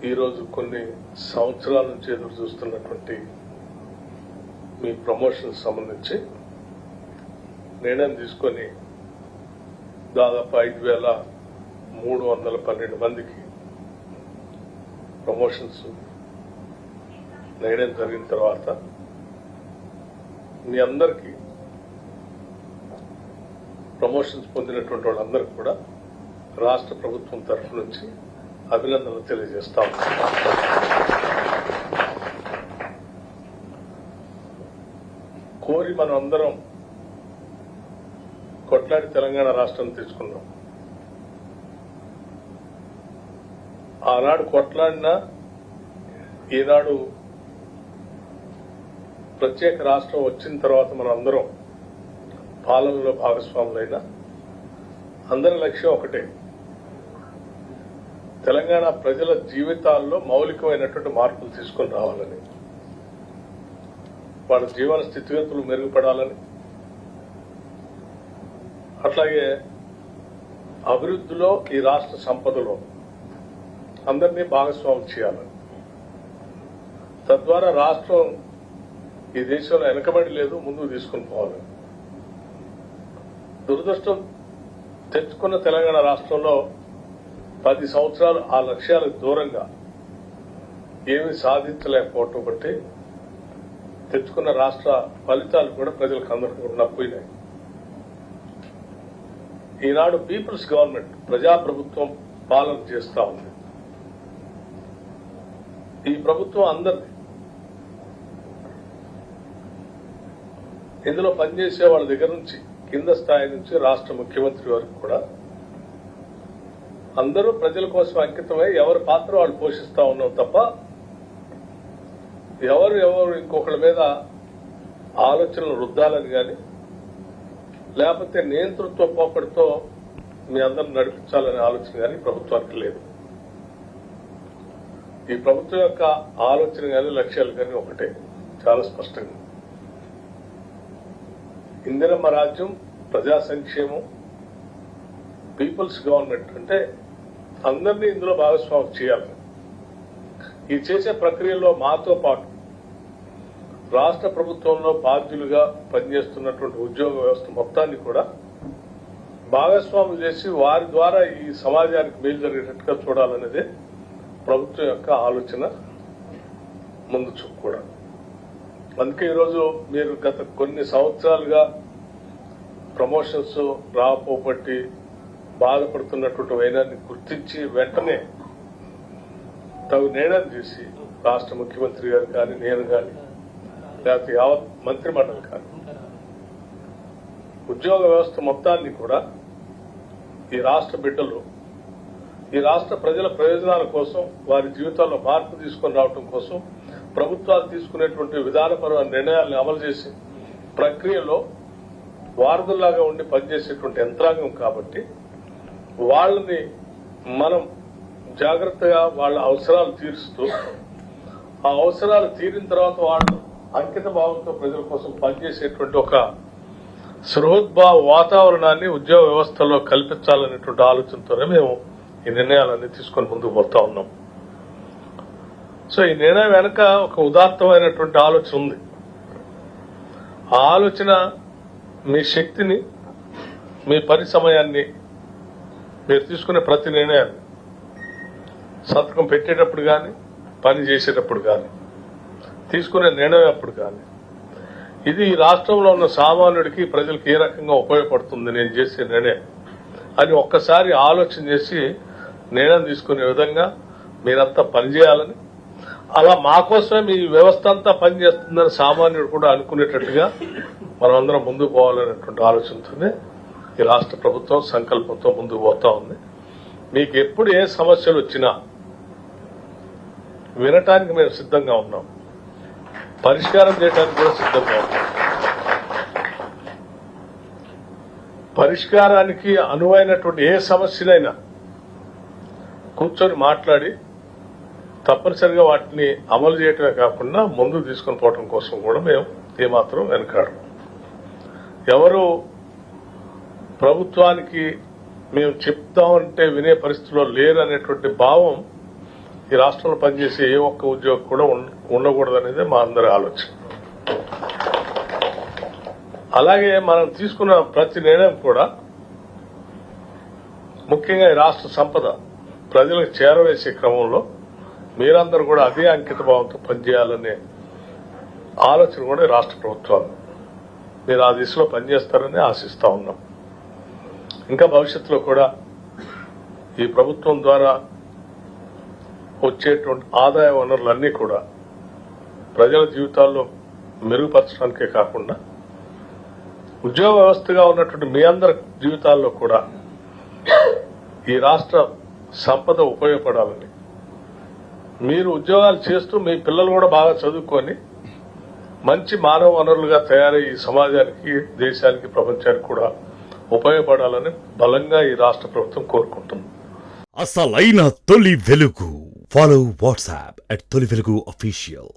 ఈరోజు కొన్ని సంవత్సరాల నుంచి ఎదురు చూస్తున్నటువంటి మీ ప్రమోషన్ సంబంధించి నిర్ణయం తీసుకొని దాదాపు 5,312 మందికి ప్రమోషన్స్ నిర్ణయం జరిగిన తర్వాత మీ అందరికీ ప్రమోషన్స్ పొందినటువంటి వాళ్ళందరికీ కూడా రాష్ట్ర ప్రభుత్వం తరఫు నుంచి అభినందనలు తెలియజేస్తాం. కోరి మనం అందరం కొట్లాడి తెలంగాణ రాష్ట్రం తెచ్చుకున్నాం. ఆనాడు కొట్లాడినా ఈనాడు ప్రత్యేక రాష్ట్రం వచ్చిన తర్వాత మనం అందరం పాలనలో భాగస్వాములైనా అందరి లక్ష్యం ఒకటే, తెలంగాణ ప్రజల జీవితాల్లో మౌలికమైనటువంటి మార్పులు తీసుకొని రావాలని, వాళ్ళ జీవన స్థితిగతులు మెరుగుపడాలని, అట్లాగే అభివృద్ధిలో ఈ రాష్ట్ర సంపదలో అందరినీ భాగస్వామ్యం చేయాలని, తద్వారా రాష్ట్రం ఈ దేశంలో వెనకబడి లేదు, ముందుకు తీసుకుని పోవాలి. దురదృష్టం, తెచ్చుకున్న తెలంగాణ రాష్ట్రంలో 10 సంవత్సరాలు ఆ లక్ష్యాలకు దూరంగా ఏమీ సాధించలేకపోవటం బట్టి తెచ్చుకున్న రాష్ట్ర ఫలితాలు కూడా ప్రజలకు అందరికీ కూడా నప్పినాయి. ఈనాడు పీపుల్స్ గవర్నమెంట్, ప్రజాప్రభుత్వం పాలన చేస్తా ఉంది. ఈ ప్రభుత్వం అందరిది. ఇందులో పనిచేసే వాళ్ళ దగ్గర నుంచి కింద స్థాయి నుంచి రాష్ట్ర ముఖ్యమంత్రి వరకు కూడా అందరూ ప్రజల కోసం అంకితమై ఎవరి పాత్ర వాళ్ళు పోషిస్తా ఉన్నాం తప్ప ఎవరు ఇంకొకళ్ళ మీద ఆలోచనలు రుద్దాలని కానీ లేకపోతే నియంతృత్వ పోకడితో మీ అందరిని నడిపించాలనే ఆలోచన కానీ ప్రభుత్వానికి లేదు. ఈ ప్రభుత్వం యొక్క ఆలోచన కానీ లక్ష్యాలు కానీ ఒకటే, చాలా స్పష్టంగా ఇందిరమ్మ రాజ్యం, ప్రజా సంక్షేమం, పీపుల్స్ గవర్నమెంట్ అంటే అందరినీ ఇందులో భాగస్వామ్యం చేయాలి. ఈ చేసే ప్రక్రియలో మాతో పాటు రాష్ట్ర ప్రభుత్వంలో బాధ్యులుగా పనిచేస్తున్నటువంటి ఉద్యోగ వ్యవస్థ మొత్తాన్ని కూడా భాగస్వాములు చేసి వారి ద్వారా ఈ సమాజానికి మేలు జరిగేటట్టుగా చూడాలనేదే ప్రభుత్వం యొక్క ఆలోచన, ముందు చూపు కూడా. అందుకే ఈరోజు మీరు గత కొన్ని సంవత్సరాలుగా ప్రమోషన్స్ రాకపోబట్టి బాధపడుతున్నటువంటి వైనాన్ని గుర్తించి వెంటనే తగు నిర్ణయం చేసి రాష్ట్ర ముఖ్యమంత్రి గారు కానీ, నేను కానీ, లేకపోతే యావత్ మంత్రిమండలి కానీ ఉద్యోగ వ్యవస్థ మొత్తాన్ని కూడా ఈ రాష్ట్ర బిడ్డలు, ఈ రాష్ట్ర ప్రజల ప్రయోజనాల కోసం, వారి జీవితాల్లో మార్పు తీసుకొని రావడం కోసం ప్రభుత్వాలు తీసుకునేటువంటి విధానపరమైన నిర్ణయాలను అమలు చేసే ప్రక్రియలో వారధుల్లాగా ఉండి పనిచేసేటువంటి యంత్రాంగం కాబట్టి వాళ్ళని మనం జాగ్రత్తగా వాళ్ళ అవసరాలు తీరుస్తూ, ఆ అవసరాలు తీరిన తర్వాత వాళ్ళు అంకిత భావంతో ప్రజల కోసం పనిచేసేటువంటి ఒక సృహోద్భావ వాతావరణాన్ని ఉద్యోగ వ్యవస్థలో కల్పించాలనేటువంటి ఆలోచనతోనే మేము ఈ నిర్ణయాలన్నీ తీసుకొని ముందుకు పోతా ఉన్నాం. సో ఈ నిర్ణయం వెనక ఒక ఉదాత్తమైనటువంటి ఆలోచన ఉంది. ఆ ఆలోచన మీ శక్తిని, మీ పని సమయాన్ని, మీరు తీసుకునే ప్రతి నిర్ణయాన్ని సంతకం పెట్టేటప్పుడు కానీ, పని చేసేటప్పుడు కానీ, తీసుకునే నిర్ణయం అప్పుడు కానీ, ఇది ఈ రాష్ట్రంలో ఉన్న సామాన్యుడికి, ప్రజలకు ఏ రకంగా ఉపయోగపడుతుంది నేను చేసే నిర్ణయం అని ఒక్కసారి ఆలోచన చేసి నిర్ణయం తీసుకునే విధంగా మీరంతా పనిచేయాలని, అలా మా కోసమే మీ వ్యవస్థ అంతా పనిచేస్తుందని సామాన్యుడు కూడా అనుకునేటట్టుగా మనం అందరం ముందుకు పోవాలనేటువంటి ఆలోచనతోనే ఈ రాష్ట్ర ప్రభుత్వం సంకల్పంతో ముందుకు పోతా ఉంది. మీకు ఎప్పుడు ఏ సమస్యలు వచ్చినా వినటానికి మేము సిద్ధంగా ఉన్నాం, పరిష్కారం చేయడానికి కూడా సిద్ధంగా ఉన్నాం. పరిష్కారానికి అనువైనటువంటి ఏ సమస్యనైనా కూర్చొని మాట్లాడి తప్పనిసరిగా వాటిని అమలు చేయటమే కాకుండా ముందుకు తీసుకుని పోవడం కోసం కూడా మేము ఏమాత్రం వెనకాడు. ఎవరు ప్రభుత్వానికి మేము చెప్తామంటే వినే పరిస్థితిలో లేరు అనేటువంటి భావం ఈ రాష్ట్రంలో పనిచేసే ఏ ఒక్క ఉద్యోగం కూడా ఉండకూడదు అనేది మా అందరి ఆలోచన. అలాగే మనం తీసుకున్న ప్రతి నిర్ణయం కూడా ముఖ్యంగా ఈ రాష్ట్ర సంపద ప్రజలకు చేరవేసే క్రమంలో మీరందరూ కూడా అదే అంకిత భావంతో పనిచేయాలనే ఆలోచన కూడా ఈ రాష్ట్ర ప్రభుత్వాలు మీరు ఆ దిశలో పనిచేస్తారని ఆశిస్తా ఉన్నాం. ఇంకా భవిష్యత్తులో కూడా ఈ ప్రభుత్వం ద్వారా వచ్చేటువంటి ఆదాయ వనరులన్నీ కూడా ప్రజల జీవితాల్లో మెరుగుపరచడానికే కాకుండా ఉద్యోగ వ్యవస్థగా ఉన్నటువంటి మీ అందరి జీవితాల్లో కూడా ఈ రాష్ట్ర సంపద ఉపయోగపడాలని, మీరు ఉద్యోగాలు చేస్తూ మీ పిల్లలు కూడా బాగా చదువుకొని మంచి మానవ వనరులుగా తయారై ఈ సమాజానికి, దేశానికి, ప్రపంచానికి కూడా ఉపయోగపడాలని బలంగా ఈ రాష్ట్ర ప్రభుత్వం కోరుకుంటుంది. అసలైన తొలి వెలుగు. ఫాలో వాట్సాప్ @తొలి వెలుగు official.